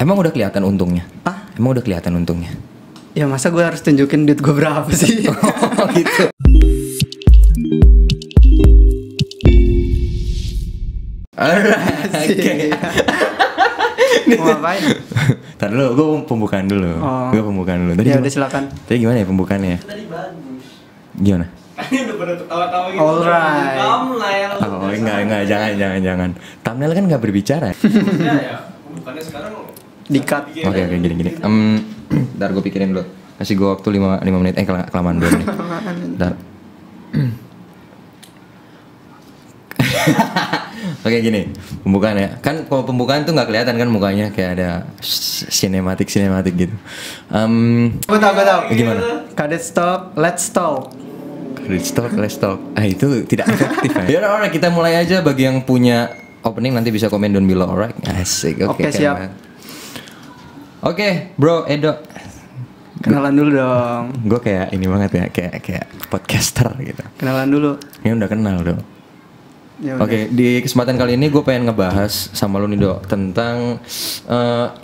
Emang udah kelihatan untungnya? Ah? Emang udah kelihatan untungnya? Ya masa gue harus tunjukin duit gue berapa sih? Oh gitu. Alright. Oke. Mau ngapain? Ntar dulu, gue pembukaan dulu. Oh. Gue pembukaan dulu. Ya udah silakan. Tadi gimana ya pembukaannya? Tadi bagus. Gimana? Ini udah pada ketawa-tawa gitu. Alright. Thumbnail. Oh enggak, jangan. Thumbnail kan nggak berbicara. Ya. Bukannya sekarang Di-cut. Oke, gini. Ntar gue pikirin dulu. Kasih gue waktu 5 menit. Kelamaan 2 menit. Ntar. Oke gini, pembukaan ya. Kan kalau pembukaan tuh nggak kelihatan kan mukanya, kayak ada sinematik gitu. Gue tau. Gimana? Kadet stop, let's talk. Let's talk. Itu tidak efektif ya. Ya udah, kita mulai aja. Bagi yang punya opening nanti bisa komen down below, alright? Asik. Oke, siap. Oke, bro, Edo. Kenalan dulu dong. Gue kayak ini banget ya, kayak podcaster gitu. Kenalan dulu. Ya udah kenal dong. Ya udah. Oke, di kesempatan kali ini gue pengen ngebahas sama lu nih Dok tentang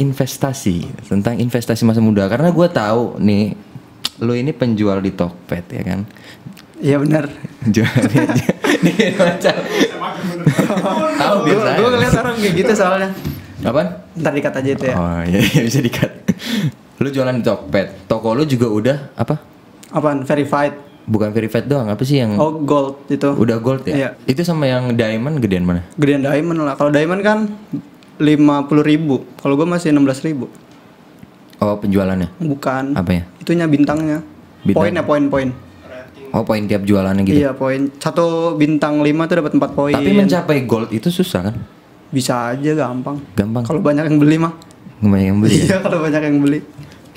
investasi masa muda. Karena gue tahu nih, lu ini penjual di Tokped ya kan? Iya benar. Jual nih macam. Tahu biasa. Gue ngeliat orang kayak gitu soalnya. Apaan? Ntar di-cut aja itu ya. Oh iya bisa di-cut. Lu jualan di Tokped. Toko lu juga udah apa? Apaan? Verified. Bukan verified doang, apa sih yang Oh gold itu. udah gold ya? Iya. Itu sama yang diamond gedean mana? Gedean diamond lah. Kalau diamond kan 50.000. Kalau gue masih 16.000. Oh penjualannya? Bukan. Apa ya? Itunya bintangnya. Bintang. Poin. Oh poin tiap jualannya gitu? Iya poin. Satu bintang 5 tuh dapat 4 poin. Tapi mencapai gold itu susah kan? Bisa aja gampang. Gampang. Kalau banyak yang beli mah. Banyak yang beli. Iya kalau banyak yang beli.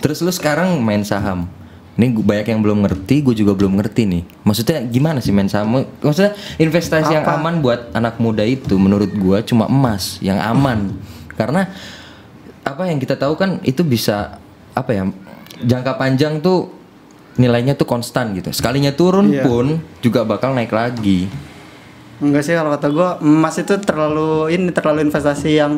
Terus lu sekarang main saham. Ini banyak yang belum ngerti, gue juga belum ngerti nih. Maksudnya gimana sih main saham? Maksudnya investasi yang aman buat anak muda itu menurut gue cuma emas yang aman. Karena apa yang kita tahu kan itu bisa apa ya? Jangka panjang tuh nilainya tuh konstan gitu. Sekalinya turun pun juga bakal naik lagi. Enggak sih kalau kata gue emas itu terlalu investasi yang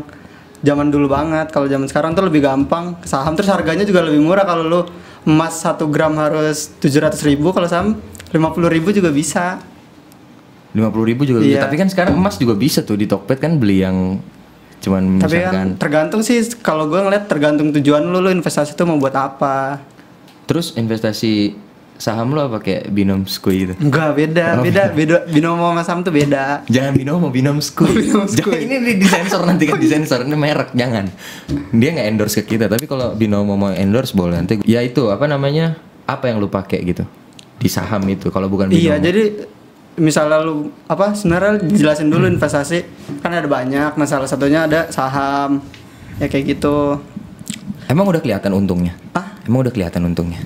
zaman dulu banget. Kalau zaman sekarang tuh lebih gampang. Saham terus harganya juga lebih murah. Kalau lu emas 1 gram harus 700.000, kalau saham 50.000 juga bisa. 50.000 juga bisa. Tapi kan sekarang emas juga bisa tuh di Tokped kan beli yang cuman tapi misalkan. kan tergantung sih, kalau gue ngeliat tergantung tujuan lu investasi tuh mau buat apa. Terus investasi saham lo apa kayak binom skui gitu? Enggak, beda. Binomo sama saham tuh beda. Jangan binomo, binom skui. Jangan, ini disensor nanti kan disensor, ini merek jangan. Dia nggak endorse ke kita, tapi kalau binomo mau endorse boleh nanti. Ya itu apa namanya? Apa yang lu pakai gitu di saham itu kalau bukan binomo? Iya, jadi misalnya lu sebenarnya jelasin dulu investasi kan ada banyak. Nah salah satunya ada saham ya kayak gitu. Emang udah kelihatan untungnya? Emang udah kelihatan untungnya?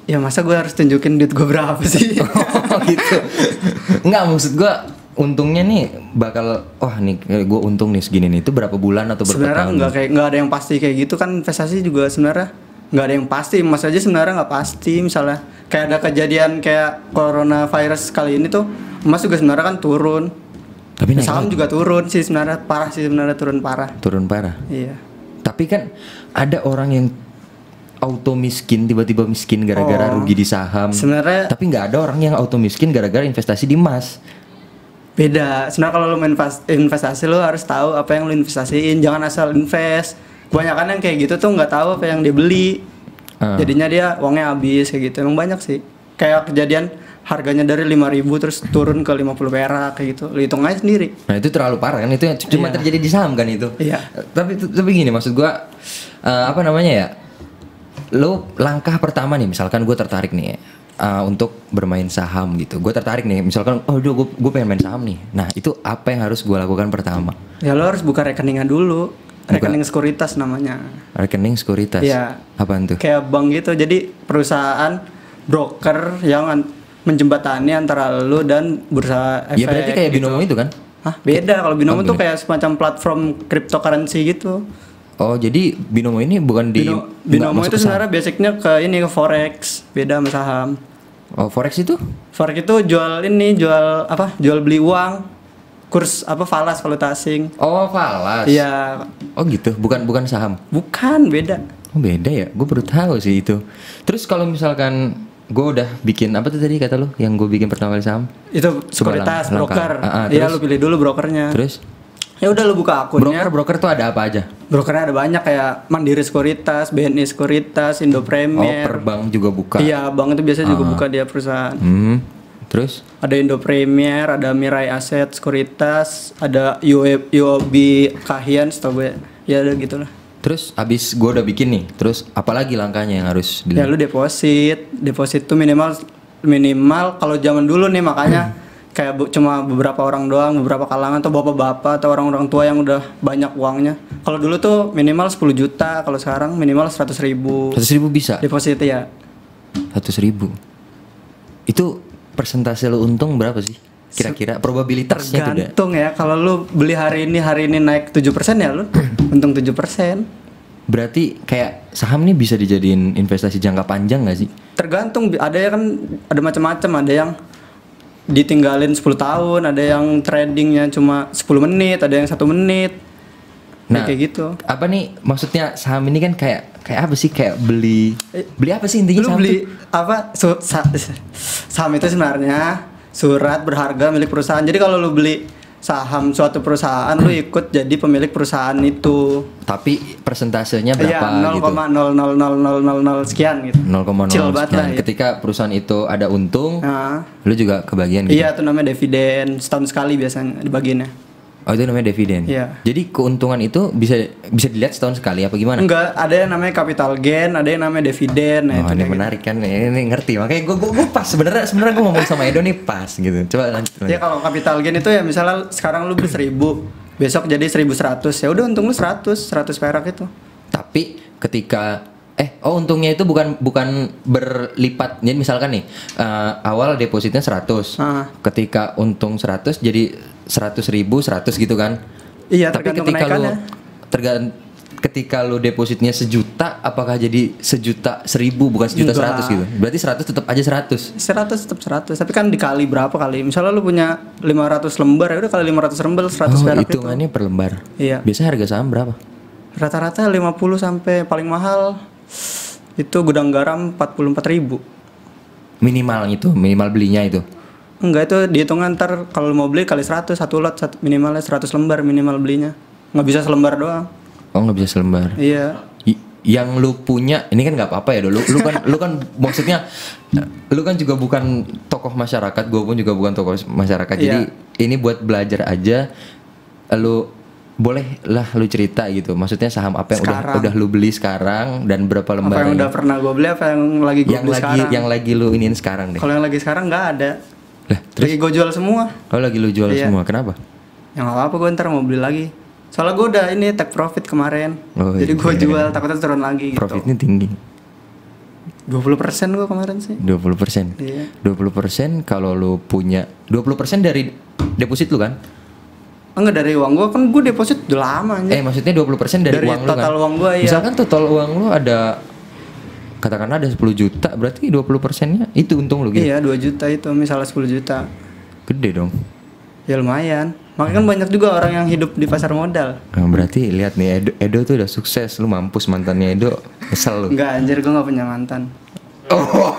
Ya masa gue harus tunjukin duit gue berapa sih? Oh gitu. Enggak, maksud gue untungnya nih bakal nih gue untung nih segini nih. Itu berapa bulan atau berapa tahun? Sebenarnya nggak ada yang pasti kayak gitu kan. Investasi juga sebenarnya nggak ada yang pasti. Emas aja sebenarnya nggak pasti. Misalnya kayak ada kejadian kayak coronavirus kali ini tuh, emas juga sebenarnya kan turun. Tapi saham juga turun sih sebenarnya, turun parah. Turun parah. Iya. Tapi kan ada orang yang auto miskin, tiba-tiba miskin gara-gara rugi di saham. Sebenarnya tapi nggak ada orang yang auto miskin gara-gara investasi di emas. Beda. Sebenarnya kalau lu investasi lu harus tahu apa yang lu investasiin, jangan asal invest. Kebanyakan yang kayak gitu tuh nggak tahu apa yang dia beli. Jadinya dia uangnya habis kayak gitu. Emang banyak sih. Kayak kejadian harganya dari 5.000 terus turun ke 50 perak kayak gitu. Lu hitung aja sendiri. Nah, itu terlalu parah kan, itu cuma terjadi di saham kan itu. Iya. Tapi gini maksud gua apa namanya ya? Lo langkah pertama nih, misalkan gue tertarik nih untuk bermain saham gitu. Gue tertarik nih, misalkan gue pengen main saham nih. Nah itu apa yang harus gue lakukan pertama? Ya lo harus buka rekeningnya dulu. Rekening sekuritas namanya. Rekening sekuritas? Iya. Apaan tuh? Kayak bank gitu. Jadi perusahaan broker yang menjembatani antara lo dan bursa efek. Ya berarti kayak binomo itu kan? Beda. Kalau binomo tuh kayak semacam platform cryptocurrency gitu. Oh jadi binomo ini bukan di binomo itu sebenarnya basicnya ke forex, beda sama saham. Oh forex itu? Forex itu jual beli uang. kurs apa falas valuta asing. Oh, falas. Iya. Oh gitu, bukan saham. Bukan, beda. Oh beda ya, gue baru tahu sih itu. Terus kalau misalkan gue udah bikin apa tuh tadi kata lu, yang gue bikin pertama kali saham? Itu sekuritas, broker. Iya, lu pilih dulu brokernya. Terus? Ya udah lu buka akunnya. Broker tuh ada apa aja? Brokernya ada banyak kayak Mandiri Sekuritas, BNI Sekuritas, Indo Premier. Oh, per bank juga buka. Iya, bank itu biasanya juga buka dia perusahaan. Terus? Ada Indo Premier, ada Mirai Aset Sekuritas, ada UOB Kahian, setahu gue. Ya udah gitulah. Terus abis gue udah bikin nih, terus apalagi langkahnya yang harus Ya lu deposit tuh minimal kalau zaman dulu nih makanya kayak cuma beberapa orang doang, beberapa kalangan atau bapak-bapak atau orang-orang tua yang udah banyak uangnya. Kalau dulu tuh minimal 10 juta, kalau sekarang minimal 100.000. 100.000 bisa? Deposit ya. 100.000. Itu persentase lu untung berapa sih? Kira-kira probabilitasnya tuh tergantung ya. Kalau lu beli hari ini naik 7% ya lu untung 7%. Berarti kayak saham nih bisa dijadiin investasi jangka panjang gak sih? Tergantung, ada ya kan ada macam-macam, ada yang ditinggalin 10 tahun, ada yang tradingnya cuma 10 menit, ada yang 1 menit. Nah, kayak gitu. Apa nih maksudnya saham ini kan kayak apa sih, kayak beli apa sih intinya lu saham beli tuh? apa saham itu sebenarnya surat berharga milik perusahaan. Jadi kalau lu beli saham suatu perusahaan, lu ikut jadi pemilik perusahaan itu. Tapi persentasenya berapa gitu? 0,00000 sekian gitu. 0,0 Kecil banget sekian. lah, ya. Ketika perusahaan itu ada untung, lu juga kebagian gitu? Iya, itu namanya dividen. Setahun sekali biasanya dibagiinnya. Oh, itu namanya dividen. Iya. Jadi keuntungan itu bisa dilihat setahun sekali apa gimana? Enggak, ada yang namanya capital gain, ada yang namanya dividen. Oh, ini menarik kan? Ini ngerti. Makanya gue pas sebenarnya gue ngomong sama Edo nih pas gitu. Coba lanjut. Ya kalau capital gain itu ya misalnya sekarang lu beli 1.000, besok jadi 1.100. Ya udah untung lu 100 perak itu. Tapi ketika untungnya itu bukan berlipat. Jadi misalkan nih awal depositnya 100. Ketika untung 100 jadi 100.000 100 gitu kan. Iya, tapi ketika lu depositnya 1 juta, apakah jadi 1.100.000 bukan 1.100.000 gitu? Berarti 100 tetap aja 100. 100 tetap 100, tapi kan dikali berapa kali? Misalnya lu punya 500 lembar, ya udah kali 500 lembar 100 perak itu. Hitungannya per lembar. Iya. Biasanya harga saham berapa? Rata-rata 50 sampai paling mahal itu gudang garam 44.000. Minimal belinya itu. Enggak, itu dihitungan ntar kalau mau beli kali 100 satu lot minimalnya 100 lembar minimal belinya. Nggak bisa selembar doang. Oh, nggak bisa selembar. Iya. Yang lu punya ini kan nggak apa-apa ya dulu. Lu kan maksudnya lu kan juga bukan tokoh masyarakat, gue pun juga bukan tokoh masyarakat. Jadi ini buat belajar aja. Lu boleh lah lu cerita gitu. Maksudnya saham apa yang udah lu beli sekarang dan berapa lembar? Apa yang udah pernah gue beli, apa yang lagi gue beli sekarang? Yang lagi lu iniin sekarang deh. Kalau yang lagi sekarang nggak ada. Lah, terus? Lagi gue jual semua. Oh, lagi lu jual semua. Kenapa? Ya nggak apa-apa, gue ntar mau beli lagi. Soalnya gue udah ini take profit kemarin. Jadi gue jual takutnya turun lagi gitu. Profitnya tinggi. 20% gue kemarin sih. 20%. Iya. 20% kalau lu punya 20% dari deposit lu kan? Enggak, dari uang gue kan, gue deposit udah lama aja. Maksudnya 20% dari uang lu kan? Total uang gue, ya. Misalkan total uang lu ada, katakanlah ada 10 juta, berarti 20%-nya itu untung lu gitu? Iya, 2 juta itu, misalnya 10 juta. Gede dong. Ya lumayan. Makanya kan banyak juga orang yang hidup di pasar modal. Nah, berarti lihat nih, Edo tuh udah sukses. Lu mampus, mantannya Edo. Kesel lu. Enggak, anjir, gue gak punya mantan. Oh,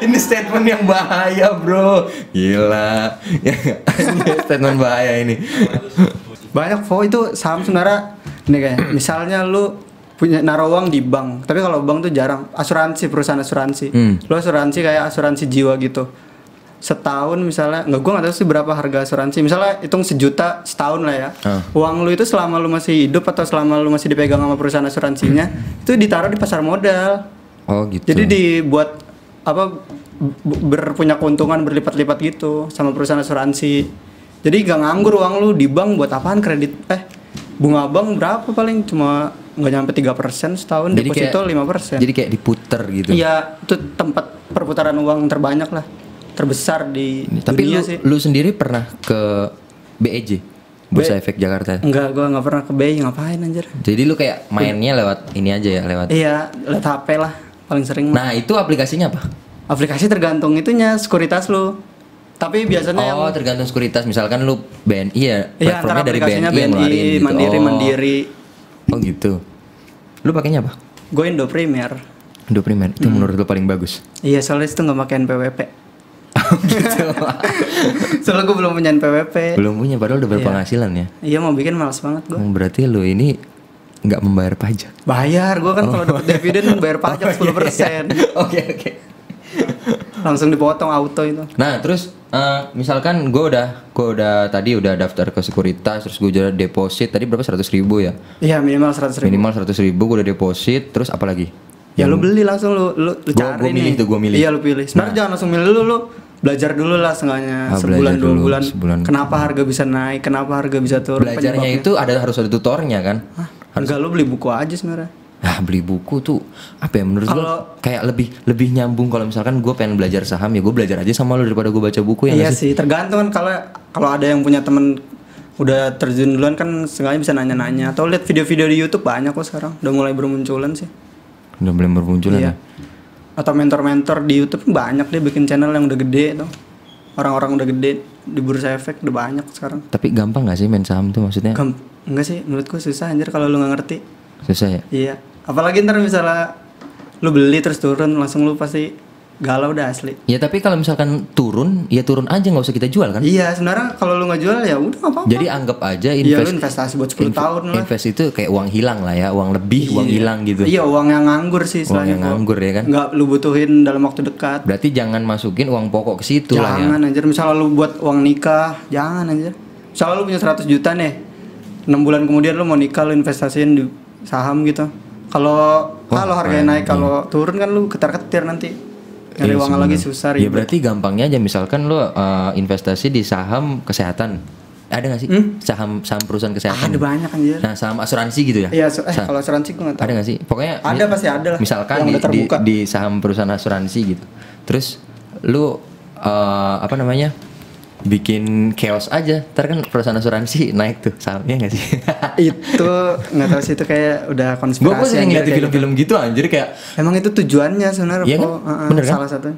ini statement yang bahaya, bro. Gila. Ini statement bahaya ini. Banyak itu saham sebenarnya. Ini kayak misalnya lu punya naruh uang di bank, tapi kalau bank tuh jarang. Asuransi, perusahaan asuransi. Lu asuransi kayak asuransi jiwa gitu. Setahun misalnya, gue gak tahu sih berapa harga asuransi. Misalnya hitung 1 juta setahun lah ya. Uang lu itu selama lu masih hidup atau selama lu masih dipegang sama perusahaan asuransinya, itu ditaruh di pasar modal. Oh gitu. Jadi dibuat apa, berpunya keuntungan berlipat-lipat gitu sama perusahaan asuransi. Jadi gak nganggur uang lu di bank, buat apaan kredit? Bunga bank berapa paling, cuma nggak nyampe 3% setahun, deposito 5%. Jadi kayak diputer gitu. Iya, itu tempat perputaran uang terbanyak lah, terbesar di dunia sih. Tapi lu sendiri pernah ke BEJ, Bursa Efek Jakarta? Enggak, gua nggak pernah ke BI, ngapain anjir. Jadi lu kayak mainnya lewat ini aja ya, lewat? Iya, lewat HP lah paling sering. Nah, itu aplikasinya apa? Aplikasi tergantung itunya, sekuritas lu. Tapi biasanya yang tergantung sekuritas. Misalkan lu BNI ya, iya, platformnya dari BNI aplikasinya yang ngeluarin gitu. Mandiri. Oh gitu. Lu pakainya apa? Gue Indo Premier. Indo Premier itu menurut lu paling bagus. Iya, soalnya itu nggak pakai NPWP. Gitu. Soalnya gue belum punya NPWP. Belum punya, padahal udah berpenghasilan ya. Iya, mau bikin malas banget gue. Berarti lu ini nggak membayar pajak. Bayar, gue kan kalau dapat dividen bayar pajak 10%. Oke. Langsung dipotong auto itu. Nah terus misalkan gue udah tadi udah daftar ke sekuritas, terus gue udah deposit tadi berapa 100.000 ya? Iya, minimal 100.000. Minimal 100.000 gue udah deposit, terus apa lagi? Ya lu beli langsung lu cari nih. Gue milih. Iya, lu pilih. Sebenarnya jangan langsung milih lu belajar dulu lah setengahnya sebulan 2 bulan. Kenapa harga bisa naik? Kenapa harga bisa turun? Belajarnya itu harus ada tutornya kan? Enggak, lu beli buku aja sebenarnya. Beli buku tuh apa ya menurut gue kayak lebih nyambung. Kalau misalkan gue pengen belajar saham ya gue belajar aja sama lu daripada gue baca buku ya. Iya sih, tergantung kan kalau ada yang punya temen udah terjun duluan kan sengaja bisa nanya-nanya atau lihat video-video di YouTube banyak kok sekarang udah mulai bermunculan sih. Udah mulai bermunculan iya. Ya. Atau mentor-mentor di YouTube banyak deh bikin channel yang udah gede tuh. Orang-orang udah gede di Bursa Efek udah banyak sekarang. Tapi gampang gak sih main saham tuh maksudnya? Enggak sih, menurutku susah anjir kalau lu gak ngerti. Susah ya? Iya. Apalagi ntar misalnya lu beli terus turun langsung lu pasti galau udah asli. Ya tapi kalau misalkan turun, ya turun aja nggak usah kita jual kan? Iya, sebenarnya kalau lu nggak jual ya udah nggak apa-apa. Jadi anggap aja iya, lu investasi buat 10 tahun lah. Invest itu kayak uang hilang lah ya, uang lebih, uang hilang gitu. Iya, uang yang nganggur sih uang yang nganggur ya kan? Nggak lu butuhin dalam waktu dekat. Berarti jangan masukin uang pokok ke situ lah ya. Jangan anjir, misalnya lu buat uang nikah, jangan anjir. Misalnya lu punya 100 juta nih, 6 bulan kemudian lu mau nikah, lu investasiin di saham gitu. Kalau harganya naik, kalau turun kan lu ketar-ketir nanti. Nyari uang lagi susah ribet. Ya berarti gampangnya aja misalkan lu investasi di saham kesehatan. Ada gak sih? Saham perusahaan kesehatan? Ada banyak anjir. Nah, saham asuransi gitu ya? Iya, kalau asuransi gue gak tahu. Ada gak sih? Pokoknya ada pasti ada lah. Misalkan di saham perusahaan asuransi gitu. Terus lu bikin chaos aja, ntar kan perusahaan asuransi naik tuh sahamnya nggak sih? Itu nggak tahu sih, itu kayak udah konspirasi. Gue sering ngeliat film-film gitu anjir kayak. Emang itu tujuannya sebenarnya. Iya kan? Bener kan? Salah satu.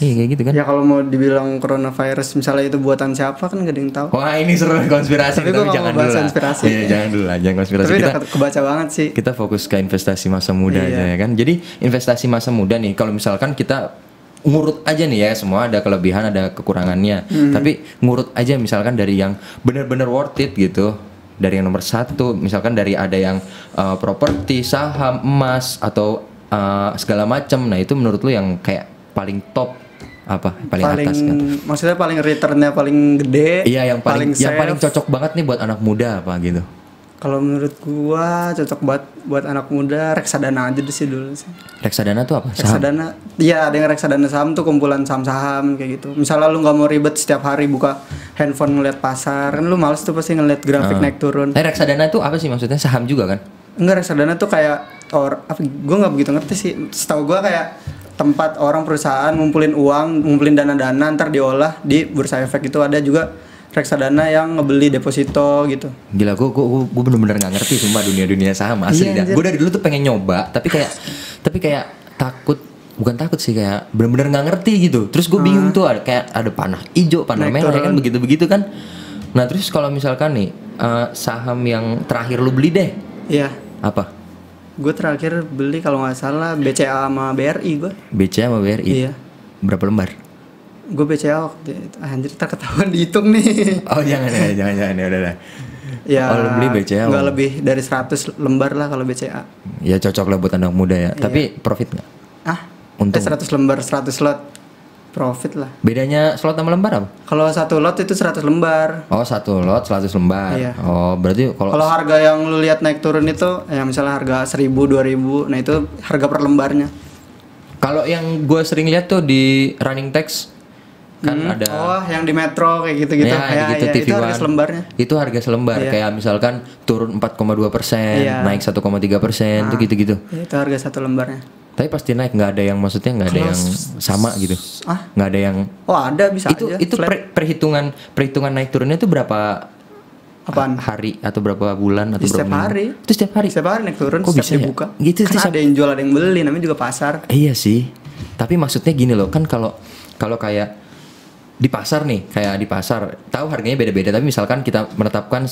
Iya kayak gitu kan? Ya kalau mau dibilang coronavirus misalnya itu buatan siapa kan gak ada yang tahu. Wah ini seru konspirasi. Tapi jangan dulu lah. Iya jangan dulu lah, jangan konspirasi. Tapi udah kebaca banget sih. Kita fokus ke investasi masa muda aja ya kan. Jadi investasi masa muda nih, kalau misalkan kita ngurut aja nih ya, semua ada kelebihan ada kekurangannya. Tapi ngurut aja misalkan dari yang benar-benar worth it gitu, dari yang nomor 1 misalkan dari ada yang properti, saham, emas atau segala macam. Nah itu menurut lu yang kayak paling top apa? Paling atas kan? Maksudnya paling returnnya paling gede. Iya yang paling cocok banget nih buat anak muda apa gitu. Kalau menurut gua cocok buat anak muda reksadana aja sih dulu sih. Reksadana tuh apa? Reksadana, iya ada yang reksadana saham tuh kumpulan saham-saham kayak gitu. Misalnya lu nggak mau ribet setiap hari buka handphone ngeliat pasar, kan lu males tuh pasti ngeliat grafik naik turun. Reksadana tuh apa sih maksudnya? Saham juga kan? Enggak, reksadana tuh kayak gua nggak begitu ngerti sih. Setahu gua kayak tempat orang perusahaan ngumpulin uang, ngumpulin dana-dana ntar diolah di Bursa Efek. Itu ada juga reksadana yang ngebeli deposito gitu. Gila, gue bener-bener nggak ngerti sumpah dunia saham asli dah. Gue dari dulu tuh pengen nyoba, tapi kayak takut, bukan takut sih, kayak bener-bener nggak ngerti gitu. Terus gue bingung tuh, kayak ada panah hijau, panah merah, kan begitu-begitu kan. Nah terus kalau misalkan nih saham yang terakhir lu beli deh, iya. Apa? Gue terakhir beli kalau nggak salah BCA sama BRI gue. BCA sama BRI. Iya. Berapa lembar? Gue BCA waktu itu, anjir tak ketahuan dihitung nih. Oh jangan ya udah. Ya, kalau beli BCA nggak lebih dari 100 lembar lah kalau BCA. Ya cocok lah buat anak muda ya. Tapi profit nggak? Untung. 100 lembar 100 slot profit lah. Bedanya slot sama lembar apa? Kalau satu lot itu 100 lembar. Oh satu lot 100 lembar. Iya. Oh berarti kalau harga yang lu lihat naik turun itu, ya misalnya harga 1.000 2.000, nah itu harga per lembarnya. Kalau yang gue sering lihat tuh di running text kan ada. Oh, yang di Metro kayak gitu-gitu. Ya, gitu, itu harga selembarnya. Itu harga selembar, kayak misalkan turun 4,2%, naik 1,3%, itu gitu-gitu. Itu harga satu lembarnya. Tapi pasti naik, nggak ada yang maksudnya nggak ada yang sama gitu. Nggak ada yang. Oh ada bisa itu, aja. Itu perhitungan naik turunnya itu berapa? Apaan? Hari atau berapa bulan atau berapa setiap hari? Itu setiap hari. Setiap hari naik turun. Kok setiap bisa dibuka. Ya? Gitu kan ada yang jual ada yang beli, namanya juga pasar. Iya sih. Tapi maksudnya gini loh, kan kalau kayak di pasar nih, kayak di pasar, tahu harganya beda-beda, tapi misalkan kita menetapkan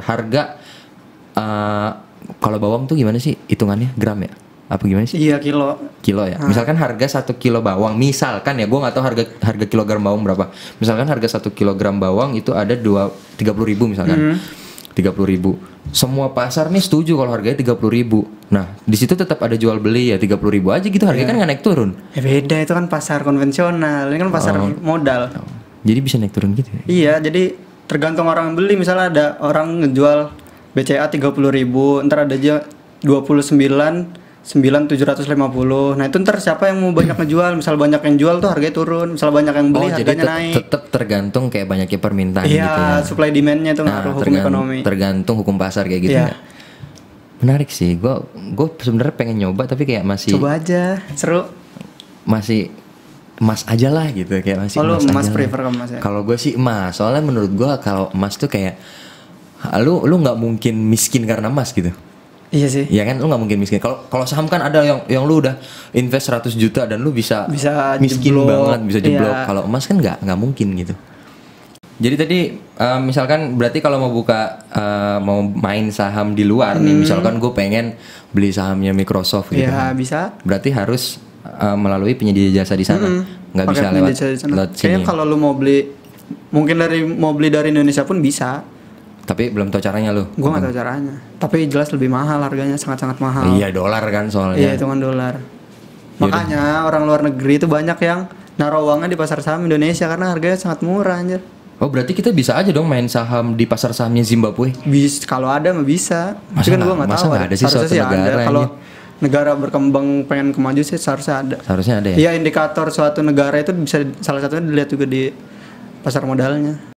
harga kalau bawang tuh gimana sih hitungannya, gram ya? Apa gimana sih? Iya, kilo. Kilo ya. Misalkan harga 1 kilo bawang, misalkan ya, gue nggak tahu harga kilogram bawang berapa. Misalkan harga 1 kilogram bawang itu ada 30.000 misalkan. 30.000. Semua pasar nih setuju kalau harganya 30.000. Nah, di situ tetap ada jual beli ya 30.000 aja gitu, harganya kan nggak naik turun. Ya beda, itu kan pasar konvensional, ini kan pasar modal. Jadi bisa naik turun gitu ya? Iya, jadi tergantung orang yang beli. Misalnya ada orang ngejual BCA 30.000, ntar ada aja 29.750. Nah itu ntar siapa yang mau banyak ngejual? Misal banyak yang jual tuh harganya turun, misal banyak yang beli harganya jadi naik. Tetap tergantung kayak banyaknya permintaan iya, gitu ya. supply demand-nya tuh ngaruh hukum ekonomi. Tergantung hukum pasar kayak gitu Iya. ya. Menarik sih. Gue sebenarnya pengen nyoba tapi kayak masih Coba aja, seru. Masih emas aja lah gitu, kayak masih Oh, lu emas aja prefer lah. ke emas ya? Kalau gue sih emas, soalnya menurut gue kalau emas tuh kayak lu nggak mungkin miskin karena emas gitu. Iya sih. Ya kan, lu nggak mungkin miskin. Kalau saham kan ada yang lu udah invest 100 juta dan lu bisa miskin jeblok. banget, bisa jeblok. Iya. Kalau emas kan nggak mungkin gitu. Jadi tadi misalkan berarti kalau mau buka mau main saham di luar nih, misalkan gue pengen beli sahamnya Microsoft gitu. Iya, bisa. Berarti harus melalui penyedia jasa di sana. Nggak bisa Pakai lewat penyedia jasa di sana. sini. Kayaknya kalau lu mau beli, mungkin mau beli dari Indonesia pun bisa. Tapi belum tahu caranya lu. Gue nggak tahu caranya. Tapi jelas lebih mahal harganya, sangat-sangat mahal. Iya, dolar kan soalnya. Iya, hitungan dolar. Makanya orang luar negeri itu banyak yang naruh uangnya di pasar saham Indonesia karena harganya sangat murah anjir. Oh, berarti kita bisa aja dong main saham di pasar sahamnya Zimbabwe. Kalau ada mah bisa. Masa Tapi kan gue nggak- nggak masa tahu. nggak ada sih Seharusnya suatu negara ada. ini? Kalau negara berkembang pengen kemaju sih seharusnya ada. Seharusnya ada ya. Iya, indikator suatu negara itu bisa salah satunya dilihat juga di pasar modalnya.